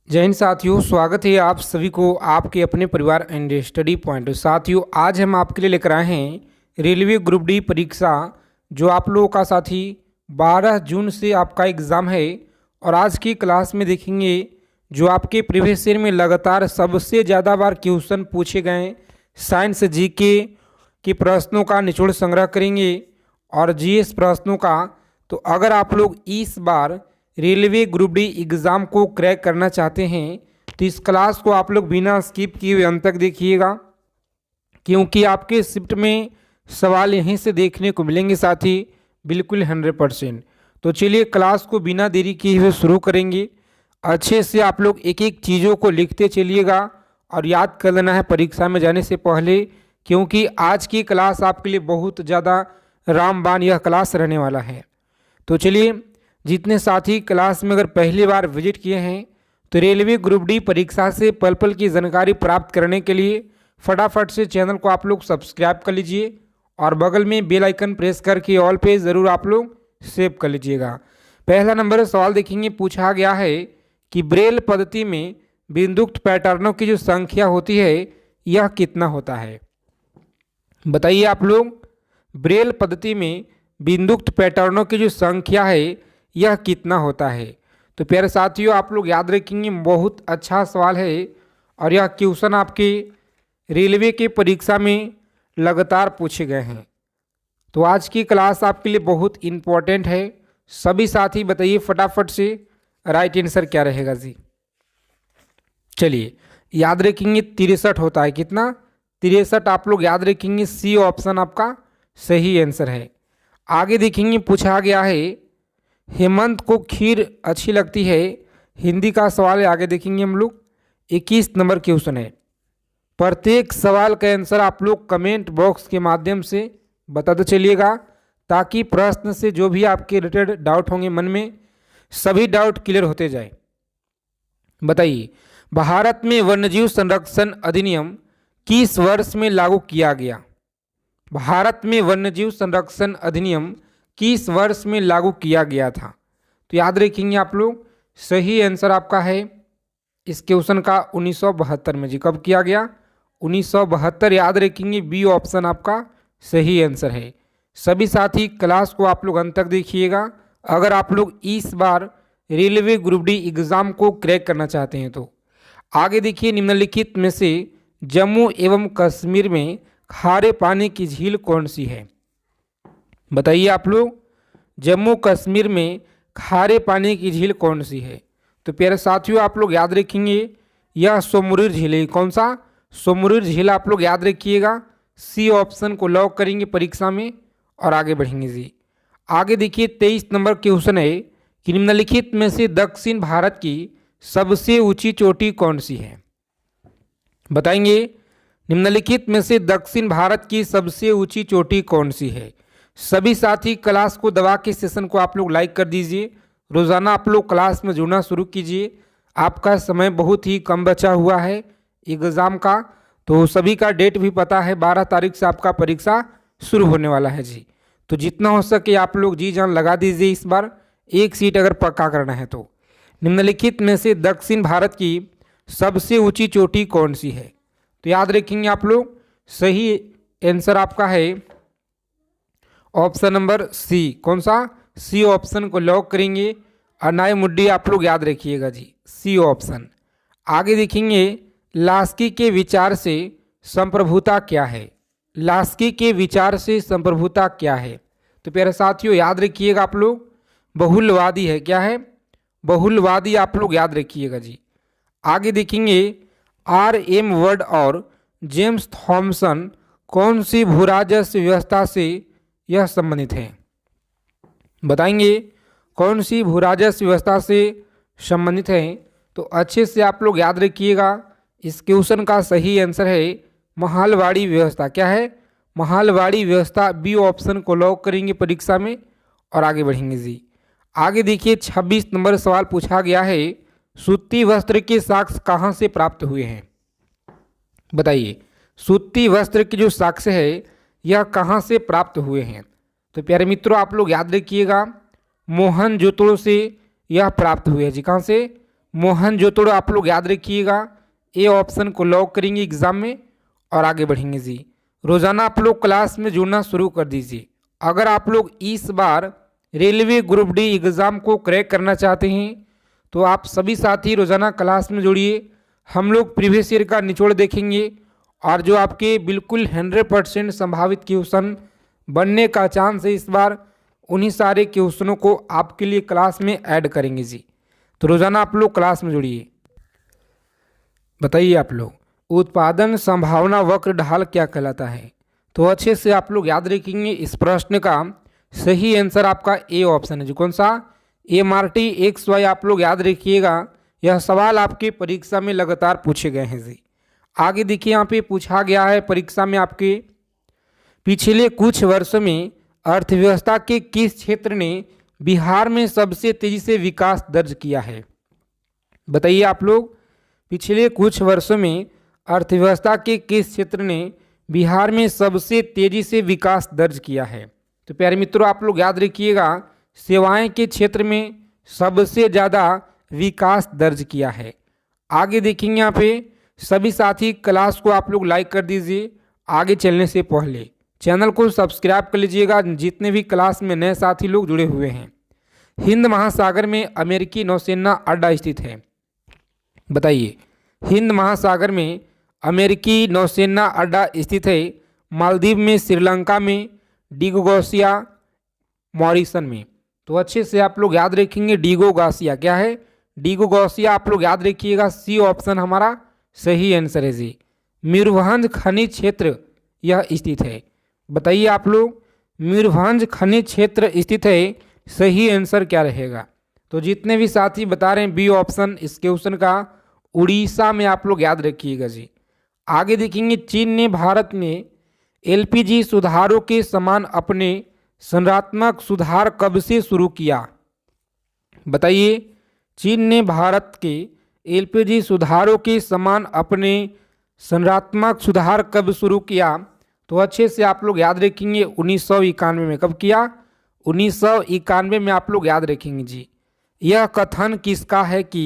जय हिंद साथियों, स्वागत है आप सभी को आपके अपने परिवार एंड स्टडी पॉइंट। साथियों, आज हम आपके लिए लेकर आए हैं रेलवे ग्रुप डी परीक्षा, जो आप लोगों का साथी 12 जून से आपका एग्ज़ाम है। और आज की क्लास में देखेंगे जो आपके प्रीवियस ईयर में लगातार सबसे ज़्यादा बार क्वेश्चन पूछे गए साइंस जीके के प्रश्नों का निचोड़ संग्रह करेंगे और जीएस प्रश्नों का। तो अगर आप लोग इस बार रेलवे ग्रुप डी एग्ज़ाम को क्रैक करना चाहते हैं तो इस क्लास को आप लोग बिना स्किप किए हुए अंत तक देखिएगा, क्योंकि आपके शिफ्ट में सवाल यहीं से देखने को मिलेंगे साथी, बिल्कुल 100%। तो चलिए क्लास को बिना देरी किए हुए शुरू करेंगे। अच्छे से आप लोग एक एक चीज़ों को लिखते चलिएगा और याद कर लेना है परीक्षा में जाने से पहले, क्योंकि आज की क्लास आपके लिए बहुत ज़्यादा रामबाण यह क्लास रहने वाला है। तो चलिए, जितने साथी क्लास में अगर पहली बार विजिट किए हैं तो रेलवे ग्रुप डी परीक्षा से पल पल की जानकारी प्राप्त करने के लिए फटाफट से चैनल को आप लोग सब्सक्राइब कर लीजिए और बगल में बेल आइकन प्रेस करके ऑल पे ज़रूर आप लोग सेव कर लीजिएगा। पहला नंबर सवाल देखेंगे, पूछा गया है कि ब्रेल पद्धति में बिंदुक्त पैटर्नों की जो संख्या होती है यह कितना होता है। बताइए आप लोग, ब्रेल पद्धति में बिंदुक्त पैटर्नों की जो संख्या है यह कितना होता है। तो प्यारे साथियों, आप लोग याद रखेंगे, बहुत अच्छा सवाल है और यह क्वेश्चन आपके रेलवे के परीक्षा में लगातार पूछे गए हैं। तो आज की क्लास आपके लिए बहुत इम्पोर्टेंट है। सभी साथी बताइए फटाफट से राइट आंसर क्या रहेगा जी। चलिए, याद रखेंगे 63 होता है। कितना? 63 आप लोग याद रखेंगे। सी ऑप्शन आपका सही आंसर है। आगे देखेंगे, पूछा गया है हेमंत को खीर अच्छी लगती है, हिंदी का सवाल है। आगे देखेंगे हम लोग, 21 नंबर क्वेश्चन है। प्रत्येक सवाल का आंसर आप लोग कमेंट बॉक्स के माध्यम से बताते चलिएगा, ताकि प्रश्न से जो भी आपके रिलेटेड डाउट होंगे मन में, सभी डाउट क्लियर होते जाए। बताइए, भारत में वन्यजीव संरक्षण अधिनियम किस वर्ष में लागू किया गया। भारत में वन्यजीव संरक्षण अधिनियम किस वर्ष में लागू किया गया था। तो याद रखेंगे आप लोग, सही आंसर आपका है इस क्वेश्चन का 1972 में। जी, कब किया गया? 1972। याद रखेंगे, बी ऑप्शन आपका सही आंसर है। सभी साथी क्लास को आप लोग अंत तक देखिएगा अगर आप लोग इस बार रेलवे ग्रुप डी एग्ज़ाम को क्रैक करना चाहते हैं। तो आगे देखिए, निम्नलिखित में से जम्मू एवं कश्मीर में खारे पानी की झील कौन सी है। बताइए आप लोग, जम्मू कश्मीर में खारे पानी की झील कौन सी है। तो प्यारे साथियों, आप लोग याद रखेंगे, यह सोमरुर झील है। कौन सा? सोमरुर झील आप लोग याद रखिएगा। सी ऑप्शन को लॉक करेंगे परीक्षा में और आगे बढ़ेंगे जी। आगे देखिए, 23 नंबर क्वेश्चन है कि निम्नलिखित में से दक्षिण भारत की सबसे ऊंची चोटी कौन सी है। बताएंगे, निम्नलिखित में से दक्षिण भारत की सबसे ऊंची चोटी कौन सी है। सभी साथी क्लास को दबा के सेशन को आप लोग लाइक कर दीजिए। रोज़ाना आप लोग क्लास में जुड़ना शुरू कीजिए। आपका समय बहुत ही कम बचा हुआ है एग्ज़ाम का, तो सभी का डेट भी पता है, 12 तारीख से आपका परीक्षा शुरू होने वाला है जी। तो जितना हो सके आप लोग जी जान लगा दीजिए इस बार, एक सीट अगर पक्का करना है तो। निम्नलिखित में से दक्षिण भारत की सबसे ऊँची चोटी कौन सी है। तो याद रखेंगे आप लोग, सही आंसर आपका है ऑप्शन नंबर सी। कौन सा? सी ऑप्शन को लॉक करेंगे। अनाई मुड्डी आप लोग याद रखिएगा जी, सी ऑप्शन। आगे देखेंगे, लास्की के विचार से संप्रभुता क्या है। लास्की के विचार से संप्रभुता क्या है। तो प्यारे साथियों, याद रखिएगा आप लोग, बहुलवादी है। क्या है? बहुलवादी आप लोग याद रखिएगा जी। आगे देखेंगे, R.M. वर्ड और जेम्स थॉमसन कौन सी भूराजस्व व्यवस्था से यह संबंधित है। बताएंगे, कौन सी भूराजस्व व्यवस्था से संबंधित है। तो अच्छे से आप लोग याद रखिएगा, इस क्वेश्चन का सही आंसर है महालवाड़ी व्यवस्था। क्या है? महालवाड़ी व्यवस्था। बी ऑप्शन को लॉक करेंगे परीक्षा में और आगे बढ़ेंगे जी। आगे देखिए, 26 नंबर सवाल पूछा गया है, सूती वस्त्र के साक्ष्य कहाँ से प्राप्त हुए हैं। बताइए, सूती वस्त्र के जो साक्ष्य है यह कहाँ से प्राप्त हुए हैं। तो प्यारे मित्रों, आप लोग याद रखिएगा, मोहनजोदड़ो से यह प्राप्त हुए हैं जी। कहाँ से? मोहनजोदड़ो आप लोग याद रखिएगा, ए ऑप्शन को लॉक करेंगे एग्जाम में और आगे बढ़ेंगे जी। रोज़ाना आप लोग क्लास में जुड़ना शुरू कर दीजिए। अगर आप लोग इस बार रेलवे ग्रुप डी एग्ज़ाम को क्रैक करना चाहते हैं तो आप सभी साथी रोज़ाना क्लास में जुड़िए। हम लोग प्रीवियस ईयर का निचोड़ देखेंगे और जो आपके बिल्कुल 100% संभावित क्वेश्चन बनने का चांस है इस बार, उन्हीं सारे क्वेश्चनों को आपके लिए क्लास में ऐड करेंगे जी। तो रोज़ाना आप लोग क्लास में जुड़िए। बताइए आप लोग, उत्पादन संभावना वक्र ढाल क्या कहलाता है? तो अच्छे से आप लोग याद रखेंगे, इस प्रश्न का सही आंसर आपका ए ऑप्शन है। जो कौन सा? MRT/XY आप लोग याद रखिएगा। यह सवाल आपके परीक्षा में लगातार पूछे गए हैं जी। आगे देखिए, यहाँ पे पूछा गया है परीक्षा में आपके, पिछले कुछ वर्षों में अर्थव्यवस्था के किस क्षेत्र ने बिहार में सबसे तेजी से विकास दर्ज किया है? बताइए आप लोग, पिछले कुछ वर्षों में अर्थव्यवस्था के किस क्षेत्र ने बिहार में सबसे तेजी से विकास दर्ज किया है? तो प्यारे मित्रों आप लोग याद रखिएगा, सेवाएं के क्षेत्र में सबसे ज़्यादा विकास दर्ज किया है। आगे देखेंगे यहाँ पे, सभी साथी क्लास को आप लोग लाइक कर दीजिए। आगे चलने से पहले चैनल को सब्सक्राइब कर लीजिएगा, जितने भी क्लास में नए साथी लोग जुड़े हुए हैं। हिंद महासागर में अमेरिकी नौसेना अड्डा स्थित है। बताइए, हिंद महासागर में अमेरिकी नौसेना अड्डा स्थित है। मालदीव में, श्रीलंका में, डिगोगासिया, मॉरिशन में। तो अच्छे से आप लोग याद रखेंगे, डिगोगासिया क्या है? डिगोगासिया आप लोग याद रखिएगा। सी ऑप्शन हमारा सही आंसर है जी। मयूरभंज खनिज क्षेत्र यह स्थित है। बताइए आप लोग, मयूरभंज खनिज क्षेत्र स्थित है, सही आंसर क्या रहेगा? तो जितने भी साथी बता रहे हैं बी ऑप्शन इस क्वेश्चन का, उड़ीसा में आप लोग याद रखिएगा जी। आगे देखेंगे, चीन ने भारत में LPG सुधारों के समान अपने संरचनात्मक सुधार कब से शुरू किया? बताइए, चीन ने भारत के LPG सुधारों के समान अपने संरचनात्मक सुधार कब शुरू किया? तो अच्छे से आप लोग याद रखेंगे, 1991 में। कब किया? 1991 में आप लोग याद रखेंगे जी। यह कथन किसका है कि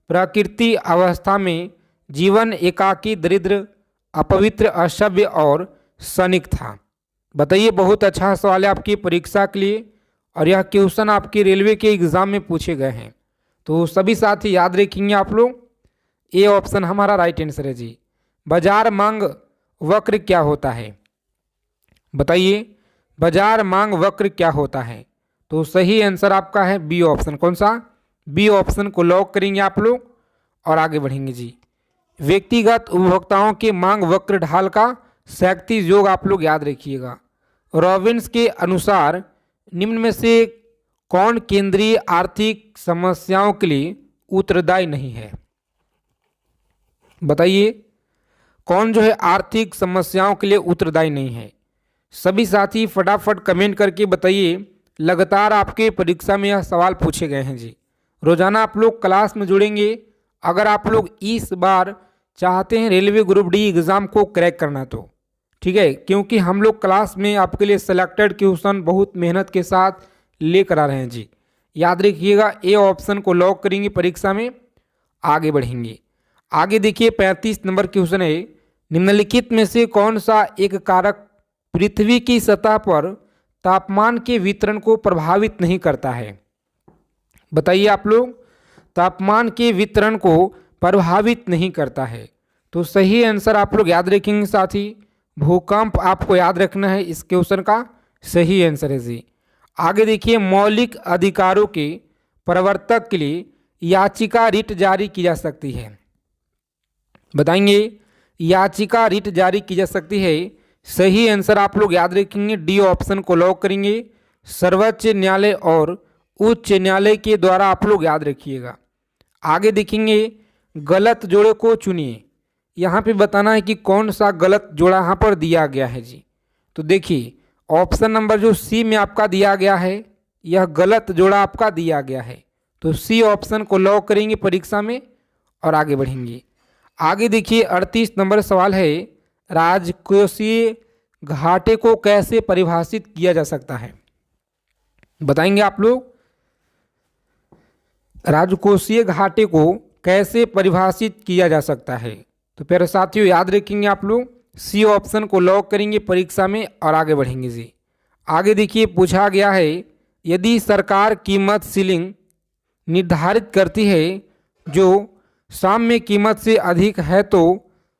प्रकृति अवस्था में जीवन एकाकी, दरिद्र, अपवित्र, असभ्य और क्षणिक था? बताइए, बहुत अच्छा सवाल है आपकी परीक्षा के लिए और यह क्वेश्चन आपके रेलवे के एग्जाम में पूछे गए हैं। तो सभी साथी याद रखेंगे आप लोग, ए ऑप्शन हमारा राइट आंसर है जी। बाजार मांग वक्र क्या होता है? बताइए, बाजार मांग वक्र क्या होता है? तो सही आंसर आपका है बी ऑप्शन। कौन सा? बी ऑप्शन को लॉक करेंगे आप लोग और आगे बढ़ेंगे जी। व्यक्तिगत उपभोक्ताओं के मांग वक्र ढाल का शक्ति योग आप लोग याद रखिएगा। रॉबिन्स के अनुसार निम्न में से कौन केंद्रीय आर्थिक समस्याओं के लिए उत्तरदायी नहीं है? बताइए, कौन जो है आर्थिक समस्याओं के लिए उत्तरदायी नहीं है? सभी साथी फटाफट कमेंट करके बताइए। लगातार आपके परीक्षा में यह सवाल पूछे गए हैं जी। रोजाना आप लोग क्लास में जुड़ेंगे। अगर आप लोग इस बार चाहते हैं रेलवे ग्रुप डी एग्ज़ाम को क्रैक करना तो ठीक है, क्योंकि हम लोग क्लास में आपके लिए सिलेक्टेड क्वेश्चन बहुत मेहनत के साथ लेकर आ रहे हैं जी। याद रखिएगा, ए ऑप्शन को लॉक करेंगे परीक्षा में, आगे बढ़ेंगे। आगे देखिए, 35 नंबर क्वेश्चन है, निम्नलिखित में से कौन सा एक कारक पृथ्वी की सतह पर तापमान के वितरण को प्रभावित नहीं करता है? बताइए आप लोग, तापमान के वितरण को प्रभावित नहीं करता है? तो सही आंसर आप लोग याद रखेंगे साथी, भूकंप आपको याद रखना है। इस क्वेश्चन का सही आंसर है जी। आगे देखिए, मौलिक अधिकारों के प्रवर्तक के लिए याचिका रिट जारी की जा सकती है। बताएंगे, याचिका रिट जारी की जा सकती है। सही आंसर आप लोग याद रखेंगे, डी ऑप्शन को लॉक करेंगे। सर्वोच्च न्यायालय और उच्च न्यायालय के द्वारा आप लोग याद रखिएगा। आगे देखेंगे, गलत जोड़े को चुनिए। यहाँ पे बताना है कि कौन सा गलत जोड़ा यहाँ पर दिया गया है जी। तो देखिए, ऑप्शन नंबर जो सी में आपका दिया गया है, यह गलत जोड़ा आपका दिया गया है। तो सी ऑप्शन को लॉक करेंगे परीक्षा में और आगे बढ़ेंगे। आगे देखिए, 38 नंबर सवाल है, राजकोषीय घाटे को कैसे परिभाषित किया जा सकता है? बताएंगे आप लोग, राजकोषीय घाटे को कैसे परिभाषित किया जा सकता है? तो प्यारे साथियों याद रखेंगे आप लोग, सी ऑप्शन को लॉक करेंगे परीक्षा में और आगे बढ़ेंगे जी। आगे देखिए पूछा गया है, यदि सरकार कीमत सीलिंग निर्धारित करती है जो साम्य कीमत से अधिक है तो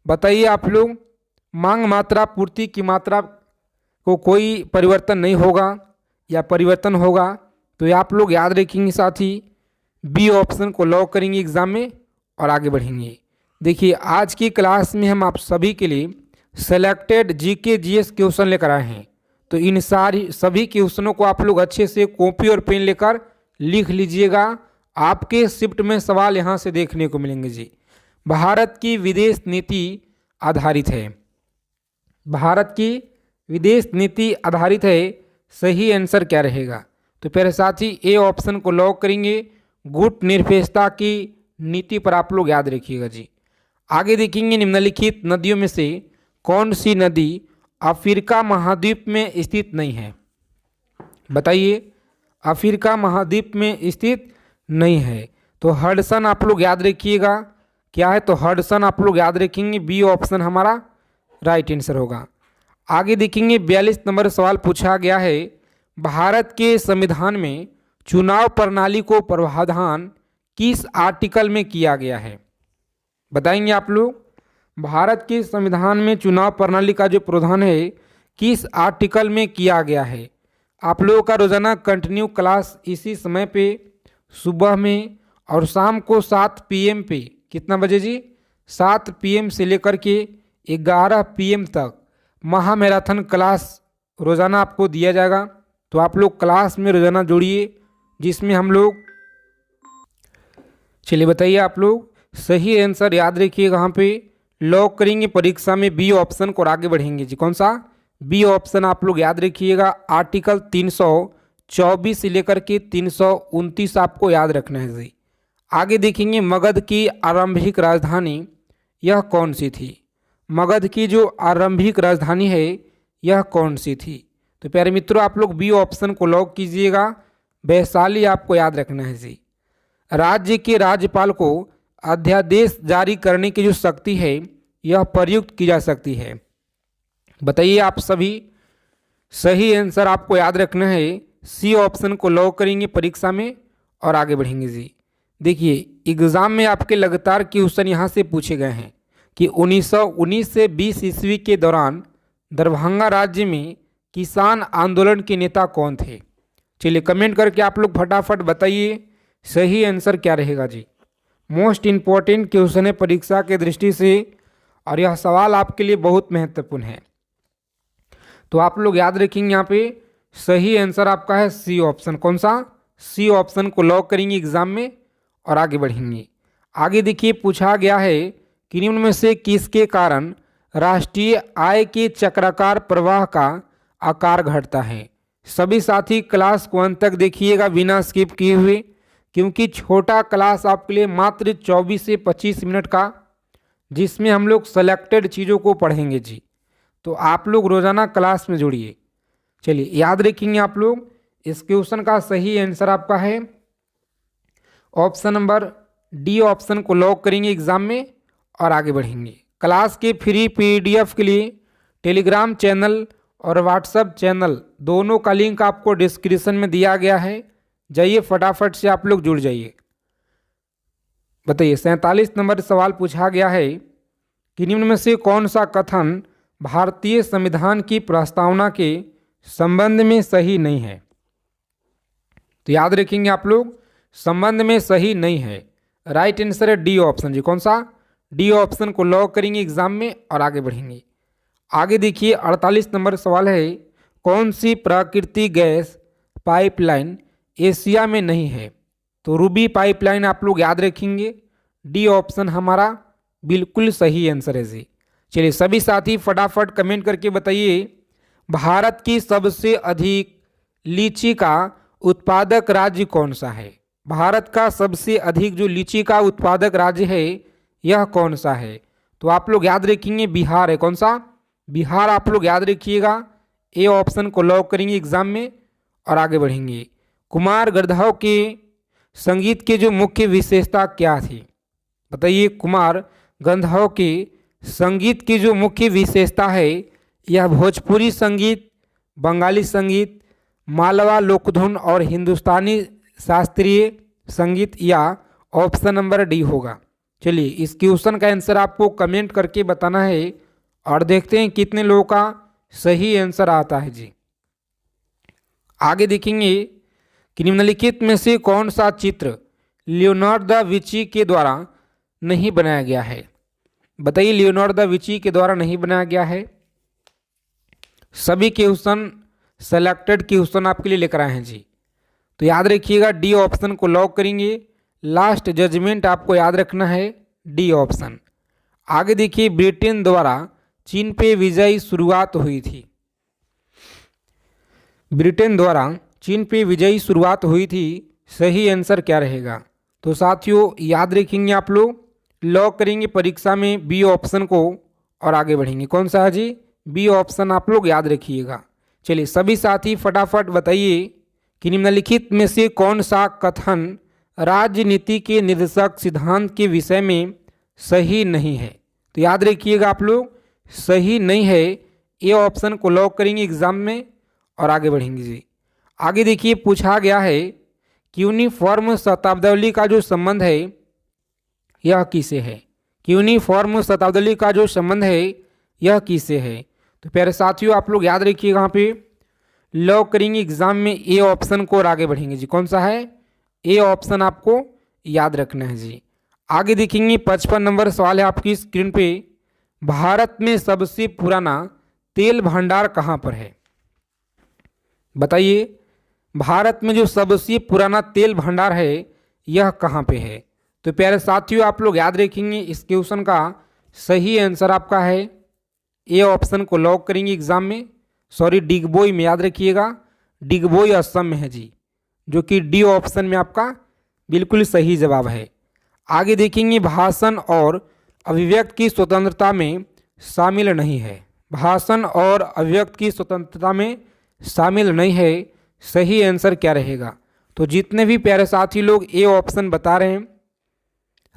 बताइए आप लोग, मांग मात्रा पूर्ति की मात्रा को कोई परिवर्तन नहीं होगा या परिवर्तन होगा? तो ये आप लोग याद रखेंगे साथी, बी ऑप्शन को लॉक करेंगे एग्जाम में और आगे बढ़ेंगे। देखिए आज की क्लास में हम आप सभी के लिए सेलेक्टेड जीके जीएस क्वेश्चन लेकर आए हैं। तो इन सभी क्वेश्चनों को आप लोग अच्छे से कॉपी और पेन लेकर लिख लीजिएगा। आपके शिफ्ट में सवाल यहाँ से देखने को मिलेंगे जी। भारत की विदेश नीति आधारित है, भारत की विदेश नीति आधारित है, सही आंसर क्या रहेगा? तो प्यारे साथी ए ऑप्शन को लॉक करेंगे, गुट निरपेक्षता की नीति पर आप लोग याद रखिएगा जी। आगे देखेंगे, निम्नलिखित नदियों में से कौन सी नदी अफ्रीका महाद्वीप में स्थित नहीं है? बताइए, अफ्रीका महाद्वीप में स्थित नहीं है। तो हडसन आप लोग याद रखिएगा क्या है, तो हडसन आप लोग याद रखेंगे, बी ऑप्शन हमारा राइट आंसर होगा। आगे देखेंगे 42 नंबर सवाल पूछा गया है, भारत के संविधान में चुनाव प्रणाली को प्रावधान किस आर्टिकल में किया गया है? बताएंगे आप लोग, भारत के संविधान में चुनाव प्रणाली का जो प्रावधान है किस आर्टिकल में किया गया है? आप लोगों का रोजाना कंटिन्यू क्लास इसी समय पे सुबह में और शाम को 7 PM पे, कितना बजे जी? 7 PM से लेकर के 11 PM तक महा मैराथन क्लास रोज़ाना आपको दिया जाएगा। तो आप लोग क्लास में रोज़ाना जुड़िए, जिसमें हम लोग, चलिए बताइए आप लोग, सही आंसर याद रखिए कहाँ पे लॉक करेंगे परीक्षा में, बी ऑप्शन को, आगे बढ़ेंगे जी। कौन सा? बी ऑप्शन आप लोग याद रखिएगा, आर्टिकल 324 से लेकर के 329 आपको याद रखना है जी। आगे देखेंगे, मगध की आरंभिक राजधानी यह कौन सी थी? मगध की जो आरंभिक राजधानी है यह कौन सी थी? तो प्यारे मित्रों आप लोग बी ऑप्शन को लॉक कीजिएगा, वैशाली आपको याद रखना है जी। राज्य के राज्यपाल को अध्यादेश जारी करने की जो शक्ति है यह प्रयुक्त की जा सकती है। बताइए आप सभी, सही आंसर आपको याद रखना है, सी ऑप्शन को लॉक करेंगे परीक्षा में और आगे बढ़ेंगे जी। देखिए एग्जाम में आपके लगातार क्वेश्चन यहाँ से पूछे गए हैं कि 1919 से 20 ईस्वी के दौरान दरभंगा राज्य में किसान आंदोलन के नेता कौन थे? चलिए कमेंट करके आप लोग फटाफट बताइए सही आंसर क्या रहेगा जी। मोस्ट इम्पॉर्टेंट क्वेश्चन है परीक्षा के दृष्टि से और यह सवाल आपके लिए बहुत महत्वपूर्ण है। तो आप लोग याद रखेंगे यहाँ पे सही आंसर आपका है सी ऑप्शन। कौन सा? सी ऑप्शन को लॉक करेंगे एग्जाम में और आगे बढ़ेंगे। आगे देखिए पूछा गया है कि निम्न में से किसके कारण राष्ट्रीय आय के चक्राकार प्रवाह का आकार घटता है? सभी साथी क्लास को अंत तक देखिएगा बिना स्किप किए हुए, क्योंकि छोटा क्लास आपके लिए मात्र 24 से 25 मिनट का, जिसमें हम लोग सेलेक्टेड चीज़ों को पढ़ेंगे जी। तो आप लोग रोज़ाना क्लास में जुड़िए। चलिए याद रखेंगे आप लोग, इस क्वेश्चन का सही आंसर आपका है ऑप्शन नंबर डी ऑप्शन को लॉक करेंगे एग्जाम में और आगे बढ़ेंगे। क्लास के फ्री PDF के लिए टेलीग्राम चैनल और व्हाट्सएप चैनल दोनों का लिंक आपको डिस्क्रिप्शन में दिया गया है, जाइए फटाफट से आप लोग जुड़ जाइए। बताइए 47 नंबर सवाल पूछा गया है कि निम्न में से कौन सा कथन भारतीय संविधान की प्रस्तावना के संबंध में सही नहीं है? तो याद रखेंगे आप लोग, संबंध में सही नहीं है। राइट आंसर है डी ऑप्शन जी। कौन सा? डी ऑप्शन को लॉक करेंगे एग्जाम में और आगे बढ़ेंगे। आगे देखिए 48 नंबर सवाल है, कौन सी प्राकृतिक गैस पाइपलाइन एशिया में नहीं है? तो रूबी पाइपलाइन आप लोग याद रखेंगे, डी ऑप्शन हमारा बिल्कुल सही आंसर है जी। चलिए सभी साथी फटाफट कमेंट करके बताइए, भारत की सबसे अधिक लीची का उत्पादक राज्य कौन सा है? भारत का सबसे अधिक जो लीची का उत्पादक राज्य है यह कौन सा है? तो आप लोग याद रखेंगे बिहार है। कौन सा? बिहार आप लोग याद रखिएगा, ए ऑप्शन को लॉक करेंगे एग्जाम में और आगे बढ़ेंगे। कुमार गंधर्व के संगीत की जो मुख्य विशेषता क्या थी? बताइए कुमार गंधर्व के संगीत की जो मुख्य विशेषता है, यह भोजपुरी संगीत, बंगाली संगीत, मालवा लोकधुन और हिंदुस्तानी शास्त्रीय संगीत, या ऑप्शन नंबर डी होगा। चलिए इस क्वेश्चन का आंसर आपको कमेंट करके बताना है और देखते हैं कितने लोगों का सही आंसर आता है जी। आगे देखेंगे कि निम्नलिखित में से कौन सा चित्र लियोनार्डो दा विंची के द्वारा नहीं बनाया गया है। बताइए लियोनार्डो दा विंची के द्वारा नहीं बनाया गया है। सभी क्वेश्चन सेलेक्टेड क्वेश्चन आपके लिए लेकर आए हैं जी, तो याद रखिएगा डी ऑप्शन को लॉक करेंगे। लास्ट जजमेंट आपको याद रखना है डी ऑप्शन। आगे देखिए ब्रिटेन द्वारा चीन पे विजय शुरुआत हुई थी। ब्रिटेन द्वारा चीन पे विजयी शुरुआत हुई थी, सही आंसर क्या रहेगा? तो साथियों याद रखेंगे आप लोग, लॉक करेंगे परीक्षा में बी ऑप्शन को और आगे बढ़ेंगे। कौन सा है जी? बी ऑप्शन आप लोग याद रखिएगा। चलिए सभी साथी फटाफट बताइए कि निम्नलिखित में से कौन सा कथन राजनीति के निर्देशक सिद्धांत के विषय में सही नहीं है। तो याद रखिएगा आप लोग, सही नहीं है, ये ऑप्शन को लॉक करेंगे एग्जाम में और आगे बढ़ेंगे जी। आगे देखिए पूछा गया है कि यूनिफॉर्म शताब्दी का जो संबंध है यह किसे है। यूनिफॉर्म शताब्दी का जो संबंध है यह किसे है। तो प्यारे साथियों आप लोग याद रखिएगा, यहाँ पे लॉक करेंगे एग्जाम में ए ऑप्शन को और आगे बढ़ेंगे जी। कौन सा है? ए ऑप्शन आपको याद रखना है जी। आगे देखेंगे 55 नंबर सवाल है आपकी स्क्रीन पे, भारत में सबसे पुराना तेल भंडार कहाँ पर है? बताइए भारत में जो सबसे पुराना तेल भंडार है यह कहाँ पे है? तो प्यारे साथियों आप लोग याद रखेंगे इस क्वेश्चन का सही आंसर आपका है ए ऑप्शन को लॉक करेंगे एग्जाम में, सॉरी डिगबोई में, याद रखिएगा डिगबोई असम में है जी, जो कि डी ऑप्शन में आपका बिल्कुल सही जवाब है। आगे देखेंगे भाषण और अभिव्यक्ति की स्वतंत्रता में शामिल नहीं है। भाषण और अभिव्यक्ति की स्वतंत्रता में शामिल नहीं है, सही आंसर क्या रहेगा? तो जितने भी प्यारे साथी लोग ए ऑप्शन बता रहे हैं,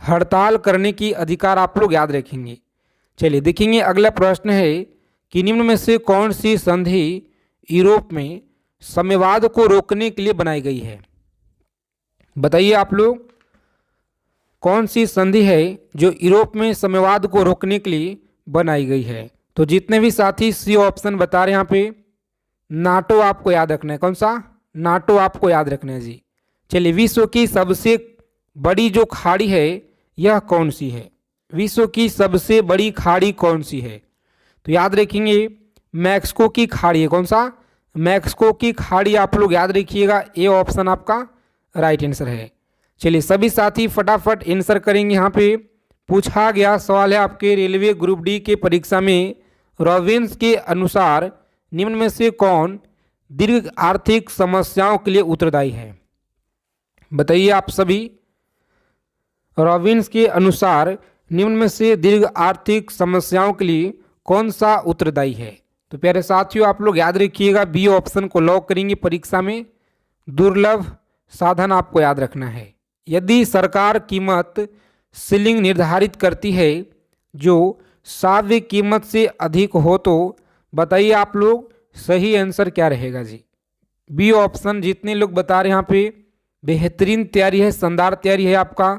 हड़ताल करने की अधिकार आप लोग याद रखेंगे। चलिए देखेंगे अगला प्रश्न है कि निम्न में से कौन सी संधि यूरोप में साम्यवाद को रोकने के लिए बनाई गई है? बताइए आप लोग कौन सी संधि है जो यूरोप में साम्यवाद को रोकने के लिए बनाई गई है? तो जितने भी साथी सी ऑप्शन बता रहे हैं यहाँ पे, नाटो आपको याद रखना है। कौन सा? नाटो आपको याद रखना है जी। चलिए विश्व की सबसे बड़ी जो खाड़ी है यह कौन सी है? विश्व की सबसे बड़ी खाड़ी कौन सी है? तो याद रखेंगे मैक्सिको की खाड़ी है। कौन सा? मैक्सिको की खाड़ी आप लोग याद रखिएगा, ए ऑप्शन आपका राइट आंसर है। चलिए सभी साथी फटाफट आंसर करेंगे। यहाँ पे पूछा गया सवाल है आपके रेलवे ग्रुप डी के परीक्षा में, रॉबिन्स के अनुसार निम्न में से कौन दीर्घ आर्थिक समस्याओं के लिए उत्तरदायी है? बताइए आप सभी, रॉबिन्स के अनुसार निम्न में से दीर्घ आर्थिक समस्याओं के लिए कौन सा उत्तरदायी है? तो प्यारे साथियों आप लोग याद रखिएगा बी ऑप्शन को लॉक करेंगे परीक्षा में, दुर्लभ साधन आपको याद रखना है। यदि सरकार कीमत सीलिंग निर्धारित करती है जो साध्य कीमत से अधिक हो तो बताइए आप लोग सही आंसर क्या रहेगा जी? बी ऑप्शन जितने लोग बता रहे हैं यहाँ पे बेहतरीन तैयारी है, शानदार तैयारी है आपका।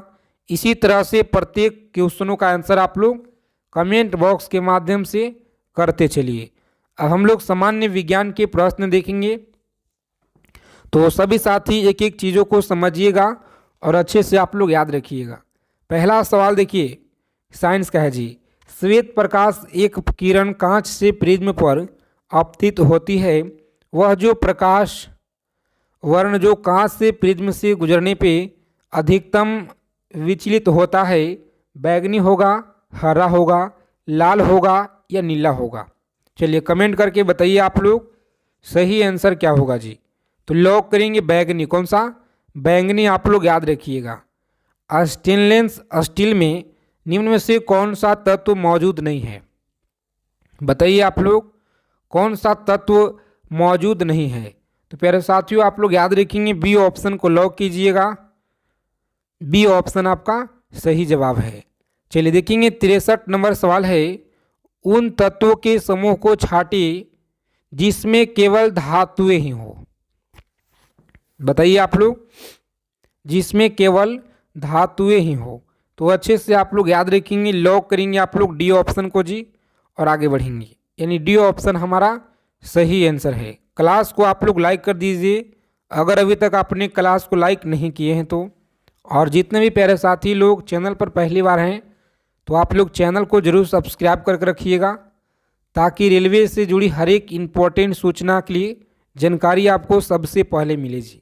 इसी तरह से प्रत्येक क्वेश्चनों का आंसर आप लोग कमेंट बॉक्स के माध्यम से करते चलिए। अब हम लोग सामान्य विज्ञान के प्रश्न देखेंगे, तो सभी साथी एक एक चीज़ों को समझिएगा और अच्छे से आप लोग याद रखिएगा। पहला सवाल देखिए साइंस का है जी, श्वेत प्रकाश एक किरण कांच से प्रिज्म पर आपतित होती है, वह जो प्रकाश वर्ण जो कांच से प्रिज्म से गुजरने पे अधिकतम विचलित होता है, बैंगनी होगा, हरा होगा, लाल होगा या नीला होगा? चलिए कमेंट करके बताइए आप लोग सही आंसर क्या होगा जी। तो लॉक करेंगे बैंगनी। कौन सा? बैंगनी आप लोग याद रखिएगा। स्टेनलेस स्टील में निम्न में से कौन सा तत्व मौजूद नहीं है? बताइए आप लोग कौन सा तत्व मौजूद नहीं है? तो प्यारे साथियों आप लोग याद रखेंगे बी ऑप्शन को लॉक कीजिएगा, बी ऑप्शन आपका सही जवाब है। चलिए देखेंगे 63 नंबर सवाल है, उन तत्वों के समूह को छाटिए जिसमें केवल धातुएं ही हो। बताइए आप लोग, जिसमें केवल धातुएं ही हो। तो अच्छे से आप लोग याद रखेंगे, लॉक करेंगे आप लोग डी ऑप्शन को जी और आगे बढ़ेंगे, यानी डी ऑप्शन हमारा सही आंसर है। क्लास को आप लोग लाइक कर दीजिए अगर अभी तक आपने क्लास को लाइक नहीं किए हैं तो, और जितने भी प्यारे साथी लोग चैनल पर पहली बार हैं तो आप लोग चैनल को जरूर सब्सक्राइब करके रखिएगा, ताकि रेलवे से जुड़ी हर एक इम्पोर्टेंट सूचना के लिए जानकारी आपको सबसे पहले मिले जी।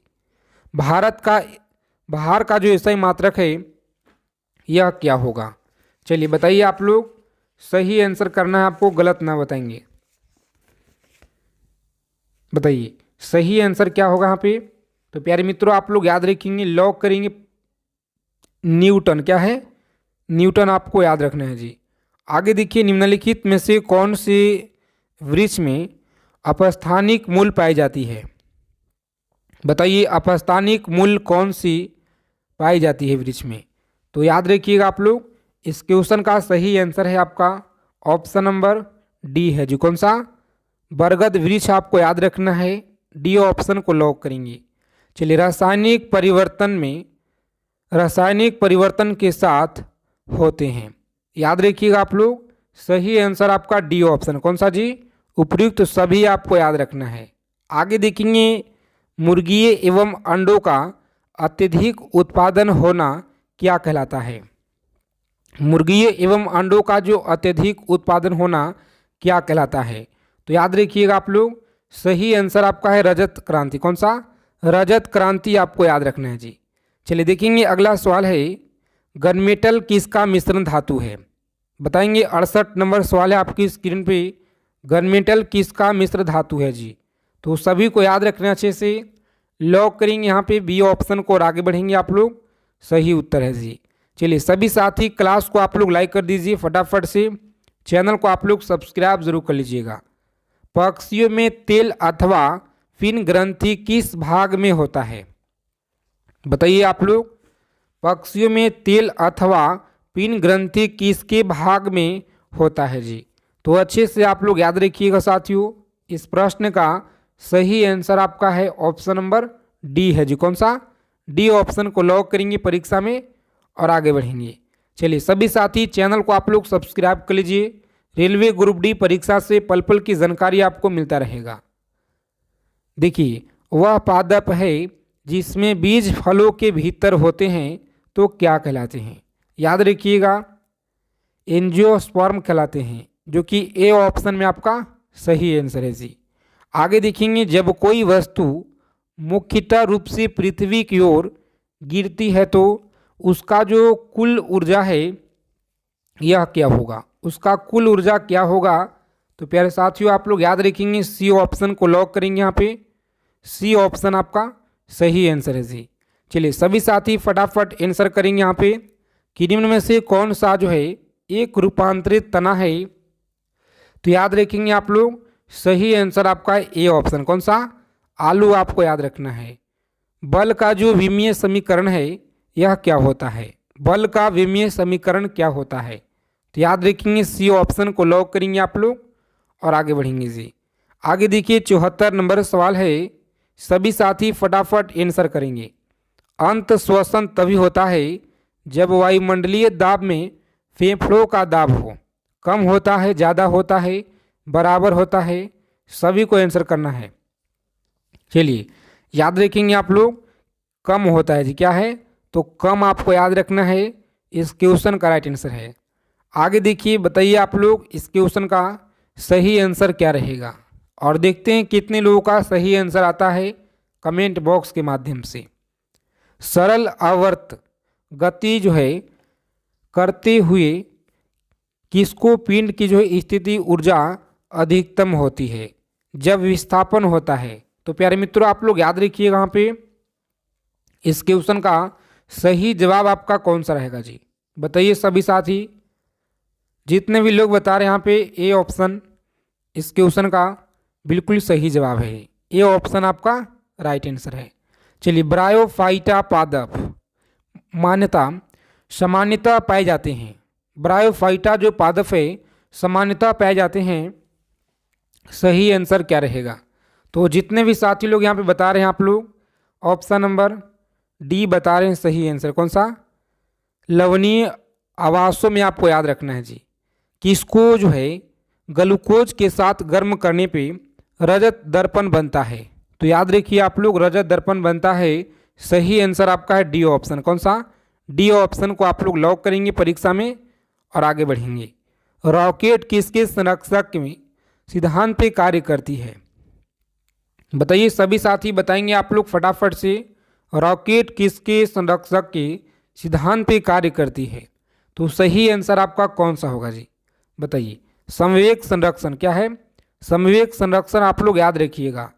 भारत का बाहर का जो एसआई मात्रक है यह क्या होगा? चलिए बताइए आप लोग, सही आंसर करना है आपको, गलत ना बताएंगे। बताइए सही आंसर क्या होगा यहाँ पे? तो प्यारे मित्रों आप लोग याद रखेंगे, लॉक करेंगे न्यूटन। क्या है? न्यूटन आपको याद रखना है जी। आगे देखिए, निम्नलिखित में से कौन से वृक्ष में अपस्थानिक मूल पाई जाती है? बताइए अपस्थानिक मूल कौन सी पाई जाती है वृक्ष में? तो याद रखिएगा आप लोग, इस क्वेश्चन का सही आंसर है आपका ऑप्शन नंबर डी है जी। कौन सा? बरगद वृक्ष आपको याद रखना है, डी ऑप्शन को लॉक करेंगे। चलिए, रासायनिक परिवर्तन के साथ होते हैं, याद रखिएगा आप लोग, सही आंसर आपका डी ऑप्शन। कौन सा जी? उपयुक्त सभी आपको याद रखना है। आगे देखेंगे, मुर्गिए एवं अंडों का अत्यधिक उत्पादन होना क्या कहलाता है? मुर्गिए एवं अंडों का जो अत्यधिक उत्पादन होना क्या कहलाता है? तो याद रखिएगा आप लोग, सही आंसर आपका है रजत क्रांति। कौन सा? रजत क्रांति आपको याद रखना है जी। चलिए देखेंगे, अगला सवाल है, गनमेटल किसका मिश्रण धातु है? बताएंगे 68 नंबर सवाल है आपकी स्क्रीन पे, गनमेटल किसका मिश्र धातु है जी। तो सभी को याद रखना अच्छे से, लॉक करेंगे यहाँ पे बी ऑप्शन को और आगे बढ़ेंगे आप लोग, सही उत्तर है जी। चलिए सभी साथी क्लास को आप लोग लाइक कर दीजिए फटाफट से, चैनल को आप लोग सब्सक्राइब जरूर कर लीजिएगा। पक्षियों में तेल अथवा फिन ग्रंथि किस भाग में होता है? बताइए आप लोग, पक्षियों में तेल अथवा पिन ग्रंथि किसके भाग में होता है जी? तो अच्छे से आप लोग याद रखिएगा साथियों, इस प्रश्न का सही आंसर आपका है ऑप्शन नंबर डी है जी। कौन सा? डी ऑप्शन को लॉक करेंगे परीक्षा में और आगे बढ़ेंगे। चलिए सभी साथी चैनल को आप लोग सब्सक्राइब कर लीजिए, रेलवे ग्रुप डी परीक्षा से पल पल की जानकारी आपको मिलता रहेगा। देखिए, वह पादप है जिसमें बीज फलों के भीतर होते हैं तो क्या कहलाते हैं? याद रखिएगा, एंजियोस्पर्म कहलाते हैं, जो कि ए ऑप्शन में आपका सही आंसर है जी। आगे देखेंगे, जब कोई वस्तु मुख्यतः रूप से पृथ्वी की ओर गिरती है तो उसका जो कुल ऊर्जा है यह क्या होगा? उसका कुल ऊर्जा क्या होगा? तो प्यारे साथियों आप लोग याद रखेंगे, सी ऑप्शन को लॉक करेंगे यहाँ पे, सी ऑप्शन आपका सही आंसर है जी। चलिए सभी साथी फटाफट आंसर करेंगे यहाँ पे कि निम्न में से कौन सा जो है एक रूपांतरित तना है? तो याद रखेंगे आप लोग, सही आंसर आपका ए ऑप्शन। कौन सा? आलू आपको याद रखना है। बल का जो विमीय समीकरण है यह क्या होता है? बल का विमीय समीकरण क्या होता है? तो याद रखेंगे, सी ऑप्शन को लॉक करेंगे आप लोग और आगे बढ़ेंगे जी। आगे देखिए 74 नंबर सवाल है, सभी साथी फटाफट आंसर करेंगे। अंत श्वसन तभी होता है जब वायुमंडलीय दाब में फेफड़ों का दाब हो, कम होता है, ज़्यादा होता है, बराबर होता है, सभी को आंसर करना है। चलिए याद रखेंगे आप लोग, कम होता है जी। क्या है? तो कम आपको याद रखना है, इस क्वेश्चन का राइट आंसर है। आगे देखिए, बताइए आप लोग इस क्वेश्चन का सही आंसर क्या रहेगा, और देखते हैं कितने लोगों का सही आंसर आता है कमेंट बॉक्स के माध्यम से। सरल आवर्त गति जो है करते हुए किसको पिंड की जो है स्थिति ऊर्जा अधिकतम होती है? जब विस्थापन होता है। तो प्यारे मित्रों आप लोग याद रखिएगा, यहाँ पे इस क्वेश्चन का सही जवाब आपका कौन सा रहेगा जी? बताइए सभी साथी, जितने भी लोग बता रहे हैं यहाँ पे ए ऑप्शन इस क्वेश्चन का बिल्कुल सही जवाब है, ए ऑप्शन आपका राइट आंसर है। चलिए, ब्रायोफाइटा पादप मान्यता सामान्यतः पाए जाते हैं। ब्रायोफाइटा जो पादप है सामान्यतः पाए जाते हैं। सही आंसर क्या रहेगा? तो जितने भी साथी लोग यहाँ पे बता रहे हैं आप लोग ऑप्शन नंबर डी बता रहे हैं सही आंसर। कौन सा? लवणीय आवासों में आपको याद रखना है जी कि इसको जो है ग्लूकोज के साथ गर्म करने पे रजत दर्पण बनता है। तो याद रखिए आप लोग रजत दर्पण बनता है। सही आंसर आपका है डी ऑप्शन। कौन सा? डी ऑप्शन को आप लोग लॉक करेंगे परीक्षा में और आगे बढ़ेंगे। रॉकेट किसके संरक्षक में सिद्धांत पे कार्य करती है? बताइए सभी साथी बताएंगे आप लोग फटाफट से। रॉकेट किसके संरक्षक के सिद्धांत पे कार्य करती है? तो सही आंसर आपका कौन सा होगा जी? बताइए। समवेग संरक्षण। क्या है? समवेग संरक्षण आप लोग याद रखिएगा।